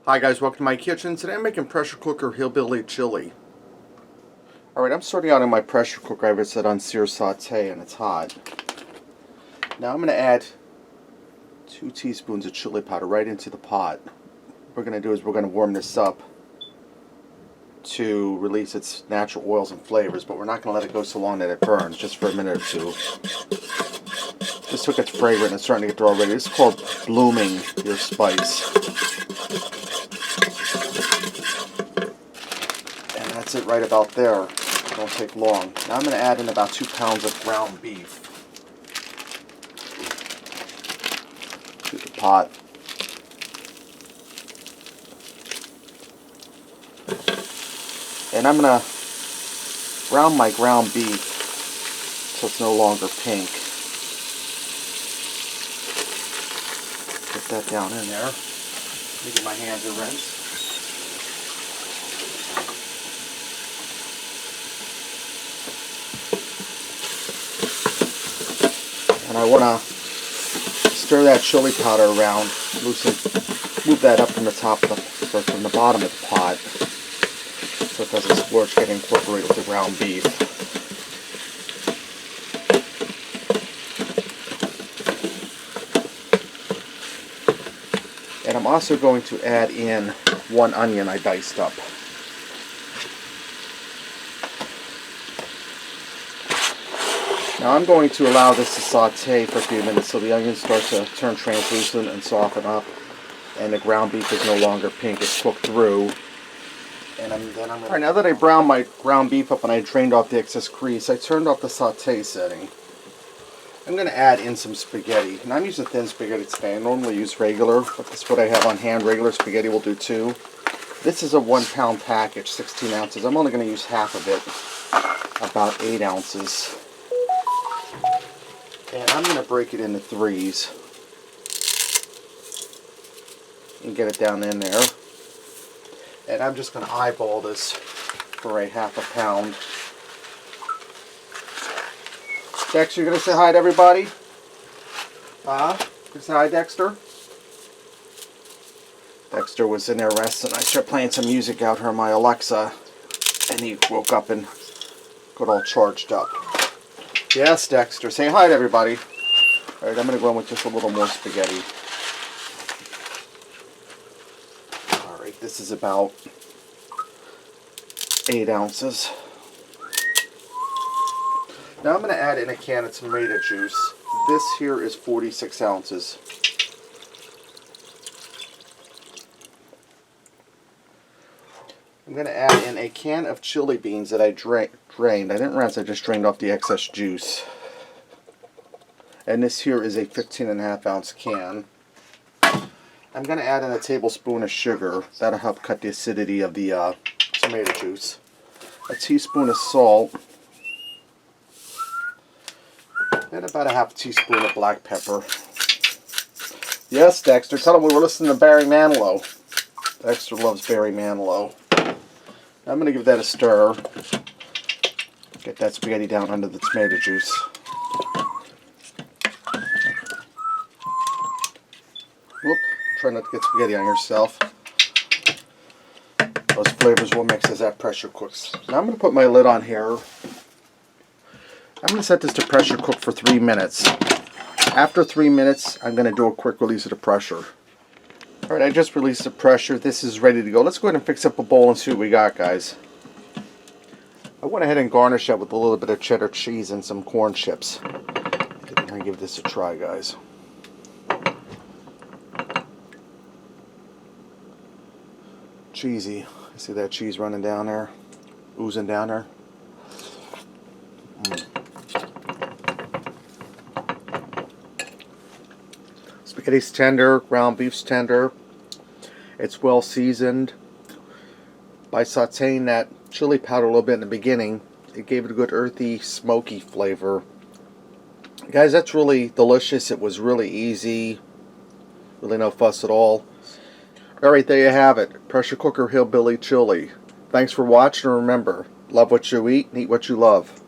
Hi guys, welcome to my kitchen. Today I'm making pressure cooker hillbilly chili. Alright, I'm starting out in my pressure cooker. I have it set on sear saute and it's hot. Now I'm going to add 2 teaspoons of chili powder right into the pot. What we're going to do is we're going to warm this up to release its natural oils and flavors, but we're not going to let it go so long that it burns, just for a minute or two. This look, it's fragrant and it's starting to get already. This is called blooming your spice. And that's it right about there. Don't take long. Now I'm going to add in about 2 pounds of ground beef to the pot. And I'm going to brown my ground beef so it's no longer pink. Put that down in there. Let me get my hands a rinse. And I want to stir that chili powder around, move that up from the top of the, or from the bottom of the pot, so it doesn't scorch, get incorporated with the ground beef. And I'm also going to add in 1 onion I diced up. Now I'm going to allow this to saute for a few minutes so the onions start to turn translucent and soften up, and the ground beef is no longer pink, it's cooked through. And Alright, now that I browned my ground beef up and I drained off the excess grease, I turned off the saute setting. I'm going to add in some spaghetti, and I'm using thin spaghetti today. I normally use regular, but this is what I have on hand. Regular spaghetti will do too. This is a 1 pound package, 16 ounces. I'm only going to use half of it, about 8 ounces. And I'm going to break it into 3s and get it down in there. And I'm just going to eyeball this for a ½ pound. Dexter, you going to say hi to everybody? Gonna say hi, Dexter? Dexter was in there resting. I started playing some music out here on my Alexa, and he woke up and got all charged up. Yes, Dexter, say hi to everybody. Alright, I'm going to go in with just a little more spaghetti. Alright, this is about 8 ounces. Now I'm going to add in a can of tomato juice. This here is 46 ounces. I'm going to add in a can of chili beans that I drained. I didn't rinse, I just drained off the excess juice. And this here is a 15.5 ounce can. I'm going to add in a tablespoon of sugar. That'll help cut the acidity of the tomato juice. A teaspoon of salt. And about a ½ teaspoon of black pepper. Yes, Dexter, tell him we were listening to Barry Manilow. Dexter loves Barry Manilow. I'm going to give that a stir. Get that spaghetti down under the tomato juice. Whoop, try not to get spaghetti on yourself. Those flavors will mix as that pressure cooks. Now I'm going to put my lid on here. I'm going to set this to pressure cook for 3 minutes. After 3 minutes, I'm going to do a quick release of the pressure. Alright, I just released the pressure. This is ready to go. Let's go ahead and fix up a bowl and see what we got, guys. I went ahead and garnished that with a little bit of cheddar cheese and some corn chips. I'm going to give this a try, guys. Cheesy. You see that cheese running down there? Oozing down there? Spaghetti's tender, ground beef's tender. It's well seasoned. By sauteing that chili powder a little bit in the beginning, it gave it a good earthy, smoky flavor. Guys, that's really delicious. It was really easy. Really no fuss at all. Alright, there you have it. Pressure cooker hillbilly chili. Thanks for watching, and remember, love what you eat and eat what you love.